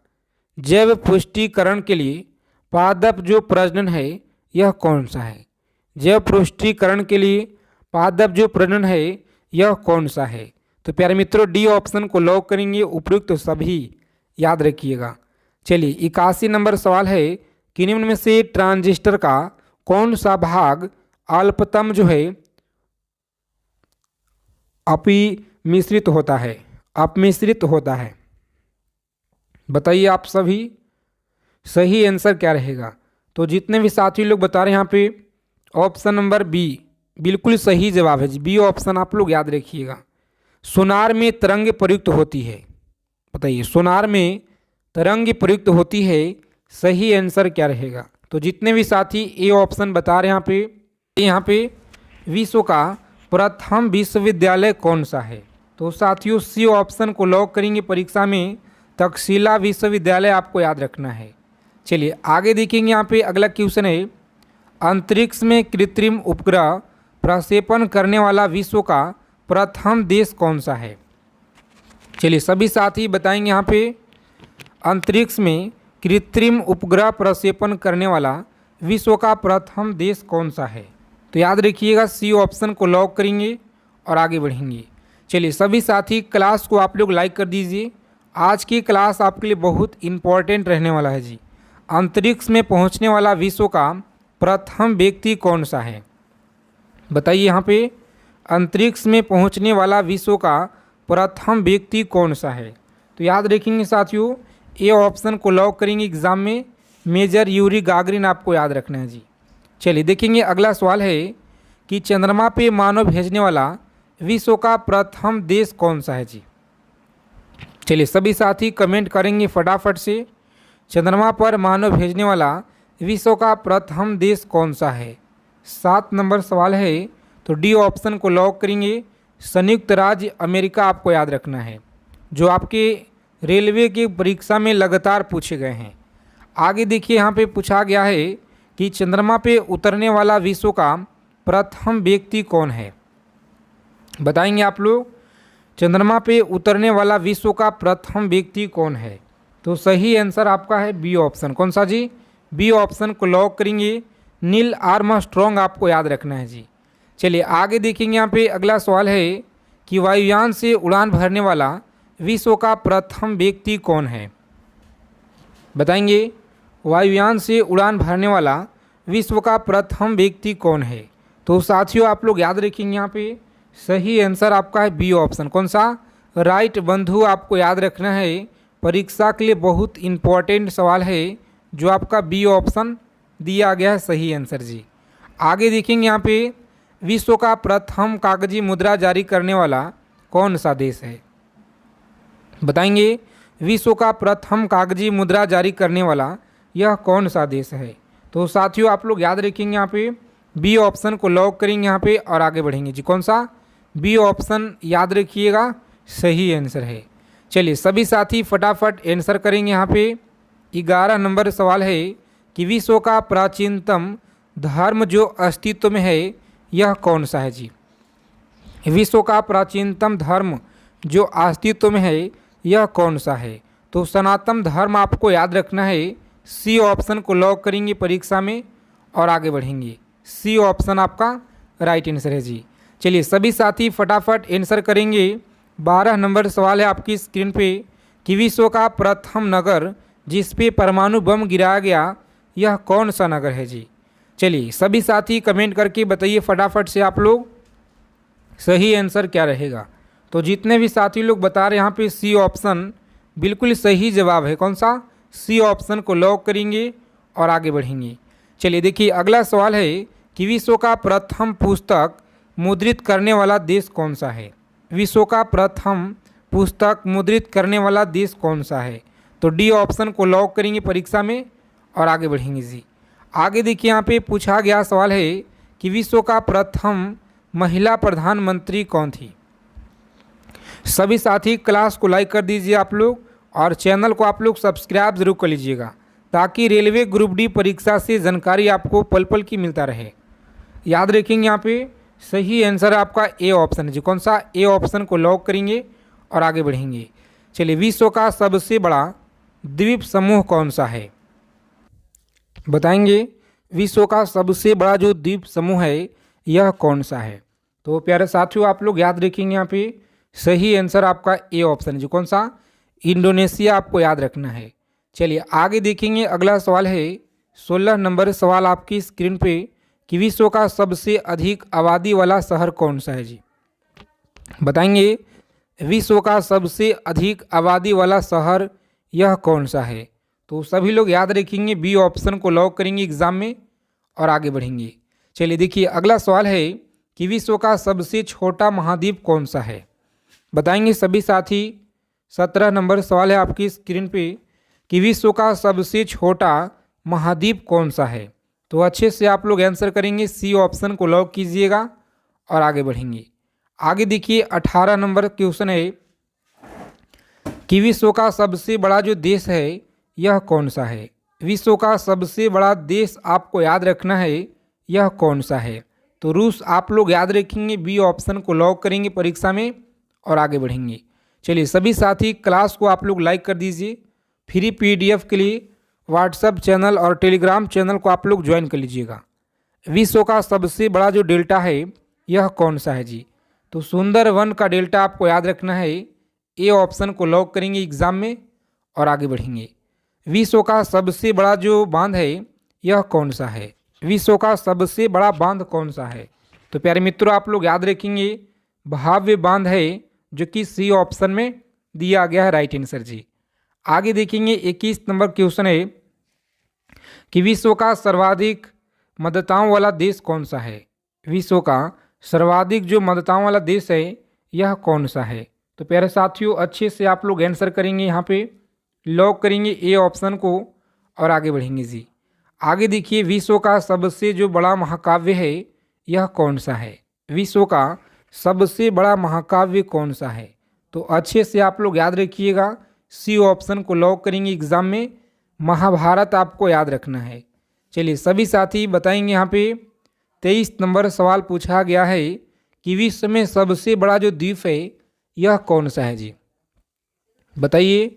जैव पुष्टिकरण के लिए पादप जो प्रजनन है यह कौन सा है? जैव पुष्टिकरण के लिए पादप जो प्रजनन है यह कौन सा है? तो प्यारे मित्रों डी ऑप्शन को लॉक करेंगे। उपयुक्त तो सभी याद रखिएगा। चलिए 81 नंबर सवाल है कि निम्न में से ट्रांजिस्टर का कौन सा भाग अल्पतम जो है अपमिश्रित होता है? अपमिश्रित होता है। बताइए आप सभी सही आंसर क्या रहेगा? तो जितने भी साथी लोग बता रहे हैं यहाँ पे ऑप्शन नंबर बी बिल्कुल सही जवाब है जी। बी ऑप्शन आप लोग याद रखिएगा। सोनार में तरंग प्रयुक्त होती है। बताइए सोनार में तरंग प्रयुक्त होती है। सही आंसर क्या रहेगा? तो जितने भी साथी ए ऑप्शन बता रहे हैं यहाँ पे विश्व का प्रथम विश्वविद्यालय कौन सा है? तो साथियों सी ऑप्शन को लॉक करेंगे परीक्षा में। तक्षशिला विश्वविद्यालय आपको याद रखना है। चलिए आगे देखेंगे यहाँ पे अगला क्वेश्चन है अंतरिक्ष में कृत्रिम उपग्रह प्रक्षेपण करने वाला विश्व का प्रथम देश कौन सा है? चलिए सभी साथी बताएंगे यहाँ पे अंतरिक्ष में कृत्रिम उपग्रह प्रक्षेपण करने वाला विश्व का प्रथम देश कौन सा है? तो याद रखिएगा सी ऑप्शन को लॉक करेंगे और आगे बढ़ेंगे। चलिए सभी साथी क्लास को आप लोग लाइक कर दीजिए। आज की क्लास आपके लिए बहुत इम्पॉर्टेंट रहने वाला है जी। अंतरिक्ष में पहुंचने वाला विश्व का प्रथम व्यक्ति कौन सा है? बताइए यहाँ पे अंतरिक्ष में पहुंचने वाला विश्व का प्रथम व्यक्ति कौन सा है? तो याद रखेंगे साथियों ए ऑप्शन को लॉक करेंगे एग्जाम में। मेजर यूरी गागरिन आपको याद रखना है जी। चलिए देखेंगे अगला सवाल है कि चंद्रमा पे मानव भेजने वाला विश्व का प्रथम देश कौन सा है जी? चलिए सभी साथी कमेंट करेंगे फटाफट से। चंद्रमा पर मानव भेजने वाला विश्व का प्रथम देश कौन सा है? 7 नंबर सवाल है तो डी ऑप्शन को लॉक करेंगे। संयुक्त राज्य अमेरिका आपको याद रखना है जो आपके रेलवे की परीक्षा में लगातार पूछे गए हैं। आगे देखिए यहाँ पे पूछा गया है कि चंद्रमा पे उतरने वाला विश्व का प्रथम व्यक्ति कौन है? बताएंगे आप लोग चंद्रमा पे उतरने वाला विश्व का प्रथम व्यक्ति कौन है? तो सही आंसर आपका है बी ऑप्शन। कौन सा जी? बी ऑप्शन को लॉक करेंगे। नील आर्मस्ट्रॉन्ग आपको याद रखना है जी। चलिए आगे देखेंगे यहाँ पे अगला सवाल है कि वायुयान से उड़ान भरने वाला विश्व का प्रथम व्यक्ति कौन है? बताएंगे वायुयान से उड़ान भरने वाला विश्व का प्रथम व्यक्ति कौन है? तो साथियों आप लोग याद रखेंगे यहाँ पे सही आंसर आपका है बी ऑप्शन। कौन सा? राइट बंधु आपको याद रखना है। परीक्षा के लिए बहुत इम्पॉर्टेंट सवाल है जो आपका बी ऑप्शन दिया गया है सही आंसर जी। आगे देखेंगे यहाँ पे विश्व का प्रथम कागजी मुद्रा जारी करने वाला कौन सा देश है? बताएंगे विश्व का प्रथम कागजी मुद्रा जारी करने वाला यह कौन सा देश है? तो साथियों आप लोग याद रखेंगे यहाँ पे बी ऑप्शन को लॉक करेंगे यहाँ पे और आगे बढ़ेंगे जी। कौन सा? बी ऑप्शन याद रखिएगा सही आंसर है। चलिए सभी साथी फटाफट आंसर करेंगे। यहाँ पे 11 नंबर सवाल है कि विश्व का प्राचीनतम धर्म जो अस्तित्व में है यह कौन सा है जी? विश्व का प्राचीनतम धर्म जो अस्तित्व में है यह कौन सा है? तो सनातन धर्म आपको याद रखना है। सी ऑप्शन को लॉक करेंगे परीक्षा में और आगे बढ़ेंगे। सी ऑप्शन आपका राइट आंसर है जी। चलिए सभी साथी फटाफट आंसर करेंगे। 12 नंबर सवाल है आपकी स्क्रीन पे कि विश्व का प्रथम नगर जिस पे परमाणु बम गिराया गया यह कौन सा नगर है जी? चलिए सभी साथी कमेंट करके बताइए फटाफट से आप लोग सही आंसर क्या रहेगा। तो जितने भी साथी लोग बता रहे हैं यहाँ पे सी ऑप्शन बिल्कुल सही जवाब है। कौन सा? सी ऑप्शन को लॉक करेंगे और आगे बढ़ेंगे। चलिए देखिए अगला सवाल है कि विश्व का प्रथम पुस्तक मुद्रित करने वाला देश कौन सा है? विश्व का प्रथम पुस्तक मुद्रित करने वाला देश कौन सा है? तो डी ऑप्शन को लॉक करेंगे परीक्षा में और आगे बढ़ेंगे जी। आगे देखिए यहाँ पे पूछा गया सवाल है कि विश्व का प्रथम महिला प्रधानमंत्री कौन थी? सभी साथी क्लास को लाइक कर दीजिए आप लोग और चैनल को आप लोग सब्सक्राइब जरूर कर लीजिएगा ताकि रेलवे ग्रुप डी परीक्षा से जानकारी आपको पल पल की मिलता रहे। याद रखेंगे यहाँ पे सही आंसर आपका ए ऑप्शन है जी। कौन सा? ए ऑप्शन को लॉक करेंगे और आगे बढ़ेंगे। चलिए विश्व का सबसे बड़ा द्वीप समूह कौन सा है? बताएंगे विश्व का सबसे बड़ा जो द्वीप समूह है यह कौन सा है? तो प्यारे साथियों आप लोग याद रखेंगे यहाँ पे सही आंसर आपका ए ऑप्शन है जो। कौन सा? इंडोनेशिया आपको याद रखना है। चलिए आगे देखेंगे अगला सवाल है 16 नंबर सवाल आपकी स्क्रीन पे कि विश्व का सबसे अधिक आबादी वाला शहर कौन सा है जी? बताएंगे विश्व का सबसे अधिक आबादी वाला शहर यह कौन सा है? तो सभी लोग याद रखेंगे बी ऑप्शन को लॉक करेंगे एग्जाम में और आगे बढ़ेंगे। चलिए देखिए अगला सवाल है कि विश्व का सबसे छोटा महाद्वीप कौन सा है? बताएंगे सभी साथी। 17 नंबर सवाल है आपकी स्क्रीन पे कि विश्व का सबसे छोटा महाद्वीप कौन सा है? तो अच्छे से आप लोग आंसर करेंगे, सी ऑप्शन को लॉक कीजिएगा और आगे बढ़ेंगे। आगे देखिए 18 नंबर क्वेश्चन है कि विश्व का सबसे बड़ा जो देश है यह कौन सा है? विश्व का सबसे बड़ा देश आपको याद रखना है यह कौन सा है? तो रूस आप लोग याद रखेंगे, बी ऑप्शन को लॉक करेंगे परीक्षा में और आगे बढ़ेंगे। चलिए सभी साथी क्लास को आप लोग लाइक कर दीजिए। फ्री पीडीएफ के लिए व्हाट्सएप चैनल और टेलीग्राम चैनल को आप लोग ज्वाइन कर लीजिएगा। विश्व का सबसे बड़ा जो डेल्टा है यह कौन सा है जी? तो सुंदरवन का डेल्टा आपको याद रखना है, ए ऑप्शन को लॉक करेंगे एग्जाम में और आगे बढ़ेंगे। विश्व का सबसे बड़ा जो बांध है यह कौन सा है? विश्व का सबसे बड़ा बांध कौन सा है? तो प्यारे मित्रों आप लोग याद रखेंगे भव्य बांध है जो कि सी ऑप्शन में दिया गया है राइट आंसर जी। आगे देखेंगे 21 नंबर क्वेश्चन है कि विश्व का सर्वाधिक मतदाताओं वाला देश कौन सा है? विश्व का सर्वाधिक जो मतदाताओं वाला देश है यह कौन सा है? तो प्यारे साथियों अच्छे से आप लोग आंसर करेंगे, यहाँ पे लॉक करेंगे ए ऑप्शन को और आगे बढ़ेंगे जी। आगे देखिए विश्व का सबसे जो बड़ा महाकाव्य है यह कौन सा है? विश्व का सबसे बड़ा महाकाव्य कौन सा है? तो अच्छे से आप लोग याद रखिएगा, सी ऑप्शन को लॉक करेंगे एग्जाम में, महाभारत आपको याद रखना है। चलिए सभी साथी बताएंगे, यहाँ पे 23 नंबर सवाल पूछा गया है कि विश्व में सबसे बड़ा जो द्वीप है यह कौन सा है जी? बताइए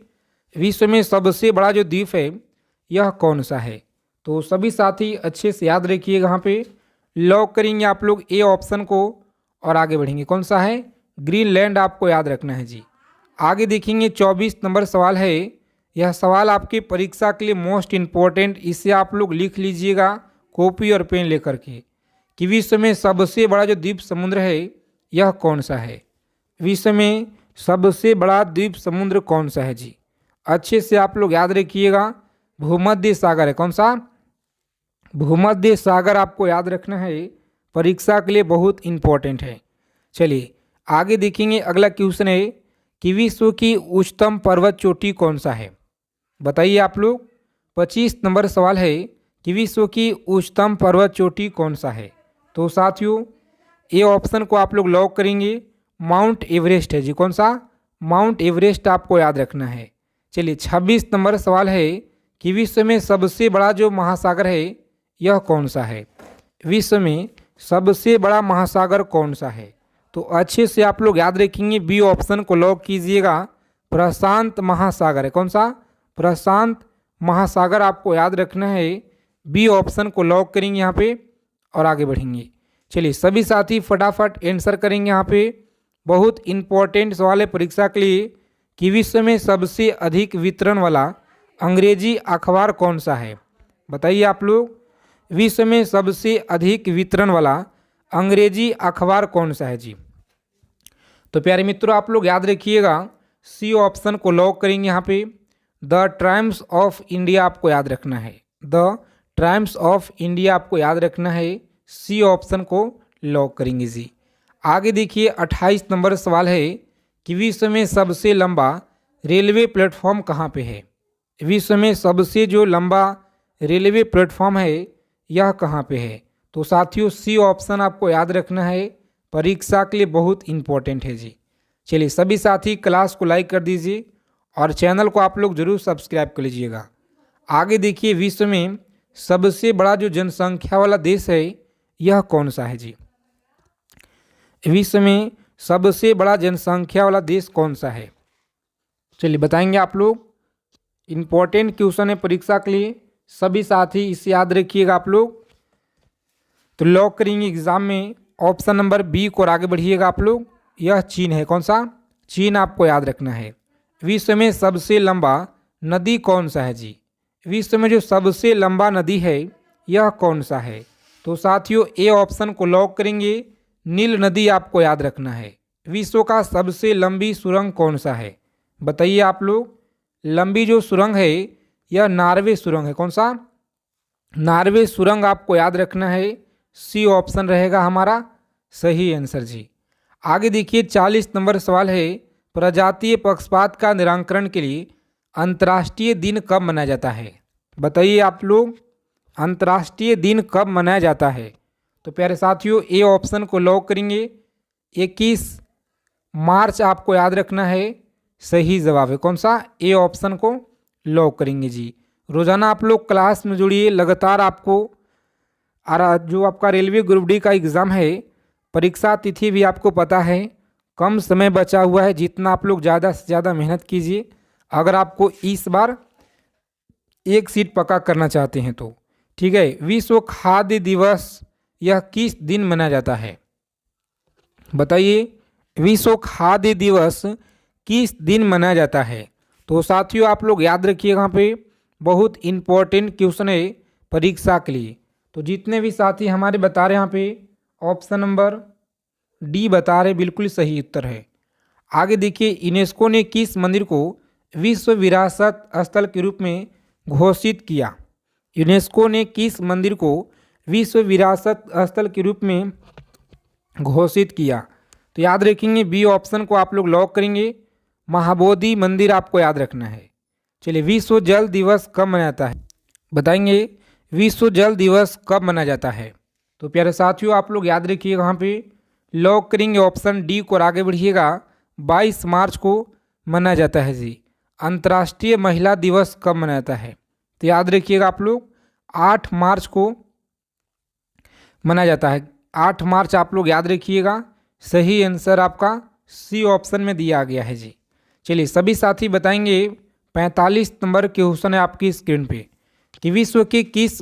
विश्व में सबसे बड़ा जो द्वीप है यह कौन सा है? तो सभी साथी अच्छे से याद रखिएगा, यहाँ पे लॉक करेंगे आप लोग ए ऑप्शन को और आगे बढ़ेंगे। कौन सा है? ग्रीनलैंड आपको याद रखना है जी। आगे देखेंगे 24 नंबर सवाल है, यह सवाल आपकी परीक्षा के लिए मोस्ट इम्पोर्टेंट, इसे आप लोग लिख लीजिएगा कॉपी और पेन लेकर के कि विश्व में सबसे बड़ा जो द्वीप समुद्र है यह कौन सा है? विश्व में सबसे बड़ा द्वीप समुद्र कौन सा है जी? अच्छे से आप लोग याद रखिएगा, भूमध्य सागर है। कौन सा? भूमध्य सागर आपको याद रखना है, परीक्षा के लिए बहुत इम्पोर्टेंट है। चलिए आगे देखेंगे अगला क्वेश्चन है कि विश्व की उच्चतम पर्वत चोटी कौन सा है? बताइए आप लोग। 25 नंबर सवाल है कि विश्व की उच्चतम पर्वत चोटी कौन सा है? तो साथियों ए ऑप्शन को आप लोग लॉक करेंगे, माउंट एवरेस्ट है जी। कौन सा? माउंट एवरेस्ट आपको याद रखना है। चलिए 26 नंबर सवाल है कि विश्व में सबसे बड़ा जो महासागर है यह कौन सा है? विश्व में सबसे बड़ा महासागर कौन सा है? तो अच्छे से आप लोग याद रखेंगे, बी ऑप्शन को लॉक कीजिएगा, प्रशांत महासागर है। कौन सा? प्रशांत महासागर आपको याद रखना है, बी ऑप्शन को लॉक करेंगे यहाँ पे और आगे बढ़ेंगे। चलिए सभी साथी फटाफट आंसर करेंगे, यहाँ पे बहुत इंपॉर्टेंट सवाल है परीक्षा के लिए कि विश्व में सबसे अधिक वितरण वाला अंग्रेजी अखबार कौन सा है? बताइए आप लोग। विश्व में सबसे अधिक वितरण वाला अंग्रेजी अखबार कौन सा है जी? तो प्यारे मित्रों, आप लोग याद रखिएगा, सी ऑप्शन को लॉक करेंगे। यहाँ पे द टाइम्स ऑफ इंडिया आपको याद रखना है, द टाइम्स ऑफ इंडिया आपको याद रखना है, सी ऑप्शन को लॉक करेंगे जी। आगे देखिए 28 नंबर सवाल है कि विश्व में सबसे लंबा रेलवे प्लेटफॉर्म कहाँ पे है? विश्व में सबसे जो लंबा रेलवे प्लेटफॉर्म है यह कहाँ पे है? तो साथियों सी ऑप्शन आपको याद रखना है, परीक्षा के लिए बहुत इंपॉर्टेंट है जी। चलिए सभी साथी क्लास को लाइक कर दीजिए और चैनल को आप लोग जरूर सब्सक्राइब कर लीजिएगा। आगे देखिए विश्व में सबसे बड़ा जो जनसंख्या वाला देश है यह कौन सा है जी? विश्व में सबसे बड़ा जनसंख्या वाला देश कौन सा है? चलिए बताएंगे आप लोग। इम्पोर्टेंट क्वेश्चन है परीक्षा के लिए, सभी साथी इसे याद रखिएगा आप लोग। तो लॉक करेंगे एग्जाम में ऑप्शन नंबर बी को, और आगे बढ़िएगा आप लोग। यह चीन है। कौन सा? चीन आपको याद रखना है। विश्व में सबसे लंबा नदी कौन सा है जी? विश्व में जो सबसे लंबा नदी है यह कौन सा है? तो साथियों ए ऑप्शन को लॉक करेंगे, नील नदी आपको याद रखना है। विश्व का सबसे लंबी सुरंग कौन सा है? बताइए आप लोग। लंबी जो सुरंग है यह नॉर्वे सुरंग है। कौन सा? नॉर्वे सुरंग आपको याद रखना है, सी ऑप्शन रहेगा हमारा सही आंसर जी। आगे देखिए 40 नंबर सवाल है, प्रजातीय पक्षपात का निराकरण के लिए अंतर्राष्ट्रीय दिन कब मनाया जाता है? बताइए आप लोग, अंतर्राष्ट्रीय दिन कब मनाया जाता है? तो प्यारे साथियों ए ऑप्शन को लॉक करेंगे, 21 मार्च आपको याद रखना है, सही जवाब है। कौन सा? ए ऑप्शन को लॉक करेंगे जी। रोजाना आप लोग क्लास में जुड़िए, लगातार आपको जो आपका रेलवे ग्रुप डी का एग्ज़ाम है, परीक्षा तिथि भी आपको पता है, कम समय बचा हुआ है। जितना आप लोग ज़्यादा से ज़्यादा मेहनत कीजिए अगर आपको इस बार एक सीट पक्का करना चाहते हैं तो। ठीक है। विश्व खाद्य दिवस यह किस दिन मनाया जाता है? बताइए, विश्व खाद्य दिवस किस दिन मनाया जाता है? तो साथियों आप लोग याद रखिएगा, यहाँ पे बहुत इंपॉर्टेंट क्वेश्चन है परीक्षा के लिए। तो जितने भी साथी हमारे बता रहे हैं यहाँ पे ऑप्शन नंबर डी बता रहे, बिल्कुल सही उत्तर है। आगे देखिए यूनेस्को ने किस मंदिर को विश्व विरासत स्थल के रूप में घोषित किया? यूनेस्को ने किस मंदिर को विश्व विरासत स्थल के रूप में घोषित किया? तो याद रखेंगे बी ऑप्शन को आप लोग लॉक करेंगे, महाबोधि मंदिर आपको याद रखना है। चलिए विश्व जल दिवस कब मनाया जाता है? बताएंगे विश्व जल दिवस कब मनाया जाता है? तो प्यारे साथियों आप लोग याद रखिएगा, यहाँ पे लॉक करेंगे ऑप्शन डी को, और आगे बढ़िएगा 22 मार्च को मनाया जाता है जी। अंतर्राष्ट्रीय महिला दिवस कब मनाया जाता है? तो याद रखिएगा आप लोग 8 मार्च को मनाया जाता है। 8 मार्च आप लोग याद रखिएगा, सही आंसर आपका सी ऑप्शन में दिया गया है जी। चलिए सभी साथी बताएंगे 45 नंबर क्वेश्चन है आपकी स्क्रीन पे कि विश्व के किस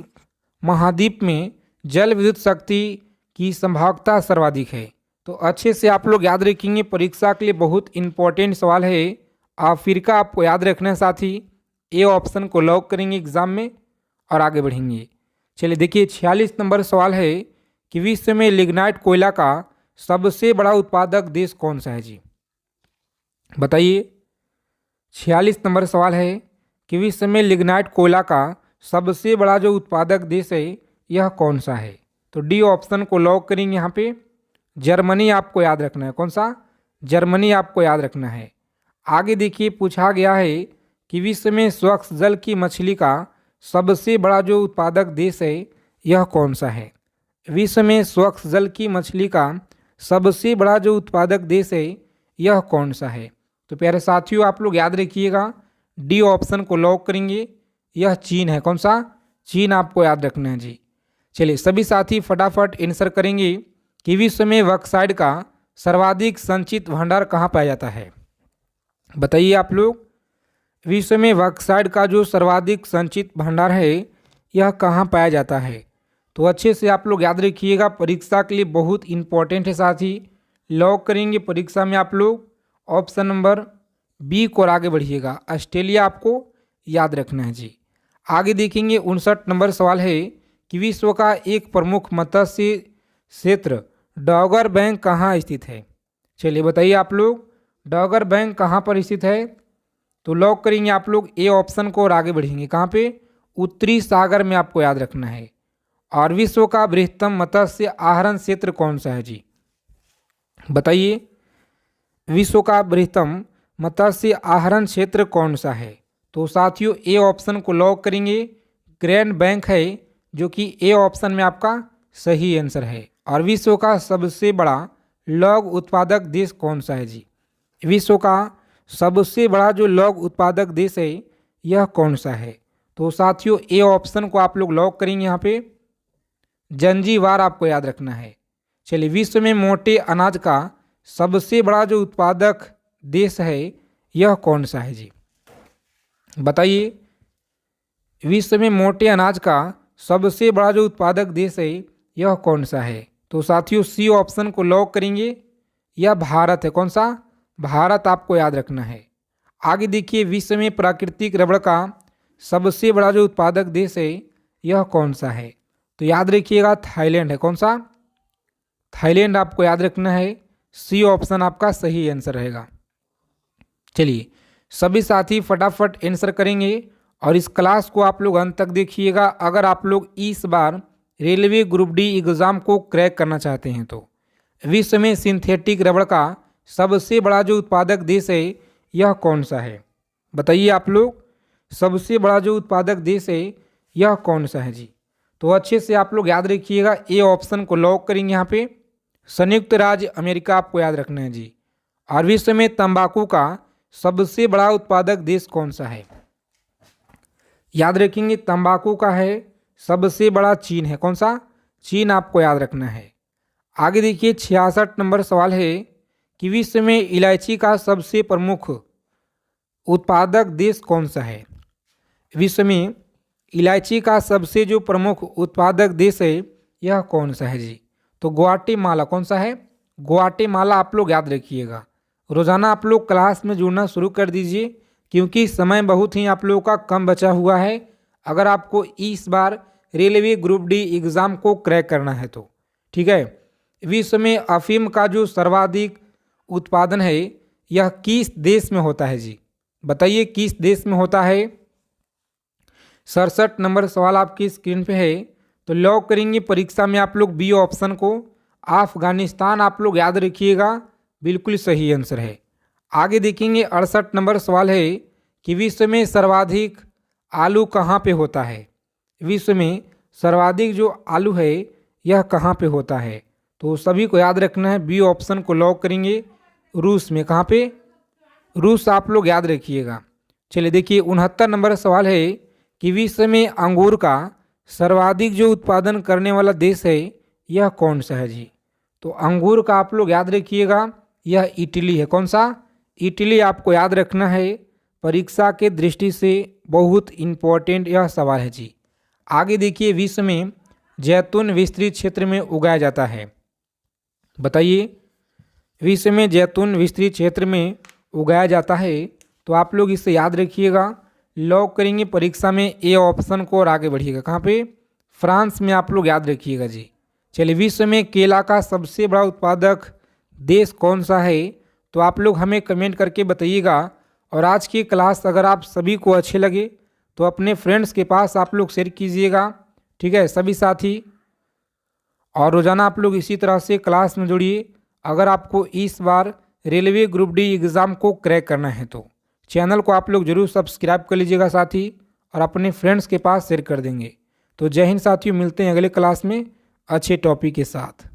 महाद्वीप में जल विद्युत शक्ति की संभाव्यता सर्वाधिक है? तो अच्छे से आप लोग याद रखेंगे, परीक्षा के लिए बहुत इंपॉर्टेंट सवाल है। अफ्रीका आपको याद रखना है साथी, ए ऑप्शन को लॉक करेंगे एग्जाम में और आगे बढ़ेंगे। चलिए देखिए 46 नंबर सवाल है कि विश्व में लिग्नाइट कोयला का सबसे बड़ा उत्पादक देश कौन सा है जी? बताइए। 46 नंबर सवाल है कि विश्व में लिग्नाइट कोयला का सबसे बड़ा जो उत्पादक देश है यह कौन सा है? तो डी ऑप्शन को लॉक करेंगे। यहाँ पे जर्मनी आपको याद रखना है। कौन सा? जर्मनी आपको याद रखना है। आगे देखिए पूछा गया है कि विश्व में स्वच्छ जल की मछली का सबसे बड़ा जो उत्पादक देश है यह कौन सा है? विश्व में स्वच्छ जल की मछली का सबसे बड़ा जो उत्पादक देश है यह कौन सा है? तो प्यारे साथियों आप लोग याद रखिएगा, डी ऑप्शन को लॉक करेंगे, यह चीन है। कौन सा? चीन आपको याद रखना है जी। चलिए सभी साथी फटाफट आंसर करेंगे कि विश्व में बॉक्साइट का सर्वाधिक संचित भंडार कहाँ पाया जाता है? बताइए आप लोग, विश्व में बॉक्साइट का जो सर्वाधिक संचित भंडार है यह कहाँ पाया जाता है? तो अच्छे से आप लोग याद रखिएगा, परीक्षा के लिए बहुत इंपॉर्टेंट है साथी। लॉक करेंगे परीक्षा में आप लोग ऑप्शन नंबर बी को, और आगे बढ़िएगा ऑस्ट्रेलिया आपको याद रखना है जी। आगे देखेंगे 59 नंबर सवाल है कि विश्व का एक प्रमुख मत्स्य क्षेत्र डॉगर बैंक कहाँ स्थित है। चलिए बताइए आप लोग, डॉगर बैंक कहाँ पर स्थित है। तो लॉक करेंगे आप लोग ए ऑप्शन को और आगे बढ़ेंगे। कहाँ पे, उत्तरी सागर में आपको याद रखना है। और विश्व का बृहत्तम मत्स्य आहरण क्षेत्र कौन सा है जी, बताइए। विश्व का बृहत्तम मत्स्य आहरण क्षेत्र कौन सा है। तो साथियों ए ऑप्शन को लॉक करेंगे, ग्रैंड बैंक है, जो कि ए ऑप्शन में आपका सही आंसर है। और विश्व का सबसे बड़ा लौह उत्पादक देश कौन सा है जी, विश्व का सबसे बड़ा जो लौह उत्पादक देश है यह कौन सा है। तो साथियों ए ऑप्शन को आप लोग लॉक करेंगे। यहाँ पे जंजीबार आपको याद रखना है। चलिए, विश्व में मोटे अनाज का सबसे बड़ा जो उत्पादक देश है यह कौन सा है जी, बताइए। विश्व में मोटे अनाज का सबसे बड़ा जो उत्पादक देश है यह कौन सा है। तो साथियों सी ऑप्शन को लॉक करेंगे, यह भारत है। कौन सा, भारत आपको याद रखना है। आगे देखिए, विश्व में प्राकृतिक रबड़ का सबसे बड़ा जो उत्पादक देश है यह कौन सा है। तो याद रखिएगा थाईलैंड है। कौन सा, थाईलैंड आपको याद रखना है। सी ऑप्शन आपका सही आंसर रहेगा। चलिए सभी साथी फटाफट आंसर करेंगे और इस क्लास को आप लोग अंत तक देखिएगा। अगर आप लोग इस बार रेलवे ग्रुप डी एग्ज़ाम को क्रैक करना चाहते हैं तो विश्व में सिंथेटिक रबड़ का सबसे बड़ा जो उत्पादक देश है यह कौन सा है, बताइए आप लोग। सबसे बड़ा जो उत्पादक देश है यह कौन सा है जी। तो अच्छे से आप लोग याद रखिएगा, ए ऑप्शन को लॉक करेंगे। यहाँ पे संयुक्त राज्य अमेरिका आपको याद रखना है जी। और विश्व में तंबाकू का सबसे बड़ा उत्पादक देश कौन सा है, याद रखेंगे तंबाकू का है सबसे बड़ा चीन है। कौन सा, चीन आपको याद रखना है। आगे देखिए 66 नंबर सवाल है कि विश्व में इलायची का सबसे प्रमुख उत्पादक देश कौन सा है। विश्व में इलायची का सबसे जो प्रमुख उत्पादक देश है यह कौन सा है जी। तो ग्वाटेमाला। कौन सा है, ग्वाटेमाला आप लोग याद रखिएगा। रोज़ाना आप लोग क्लास में जुड़ना शुरू कर दीजिए, क्योंकि समय बहुत ही आप लोगों का कम बचा हुआ है। अगर आपको इस बार रेलवे ग्रुप डी एग्ज़ाम को क्रैक करना है तो ठीक है। विश्व में अफीम का जो सर्वाधिक उत्पादन है यह किस देश में होता है जी, बताइए किस देश में होता है। 67 नंबर सवाल आपकी स्क्रीन पे है। तो लॉक करेंगे परीक्षा में आप लोग बी ऑप्शन को, अफगानिस्तान आप लोग याद रखिएगा, बिल्कुल सही आंसर है। आगे देखेंगे 68 नंबर सवाल है कि विश्व में सर्वाधिक आलू कहाँ पे होता है। विश्व में सर्वाधिक जो आलू है यह कहाँ पे होता है। तो सभी को याद रखना है, बी ऑप्शन को लॉक करेंगे, रूस में। कहाँ पे, रूस आप लोग याद रखिएगा। चलिए देखिए 69 नंबर सवाल है कि विश्व में अंगूर का सर्वाधिक जो उत्पादन करने वाला देश है यह कौन सा है जी। तो अंगूर का आप लोग याद रखिएगा, यह इटली है। कौन सा, इटली आपको याद रखना है। परीक्षा के दृष्टि से बहुत इम्पोर्टेंट यह सवाल है जी। आगे देखिए, विश्व में जैतून विस्तृत क्षेत्र में उगाया जाता है, बताइए। विश्व में जैतून विस्तृत क्षेत्र में उगाया जाता है। तो आप लोग इसे याद रखिएगा, लॉक करेंगे परीक्षा में ए ऑप्शन को और आगे बढ़िएगा। कहाँ पे, फ्रांस में आप लोग याद रखिएगा जी। चलिए, विश्व में केला का सबसे बड़ा उत्पादक देश कौन सा है। तो आप लोग हमें कमेंट करके बताइएगा। और आज की क्लास अगर आप सभी को अच्छे लगे तो अपने फ्रेंड्स के पास आप लोग शेयर कीजिएगा, ठीक है सभी साथी। और रोज़ाना आप लोग इसी तरह से क्लास में जुड़िए। अगर आपको इस बार रेलवे ग्रुप डी एग्ज़ाम को क्रैक करना है तो चैनल को आप लोग जरूर सब्सक्राइब कर लीजिएगा साथी, और अपने फ्रेंड्स के पास शेयर कर देंगे। तो जय हिंद साथियों, मिलते हैं अगले क्लास में अच्छे टॉपिक के साथ।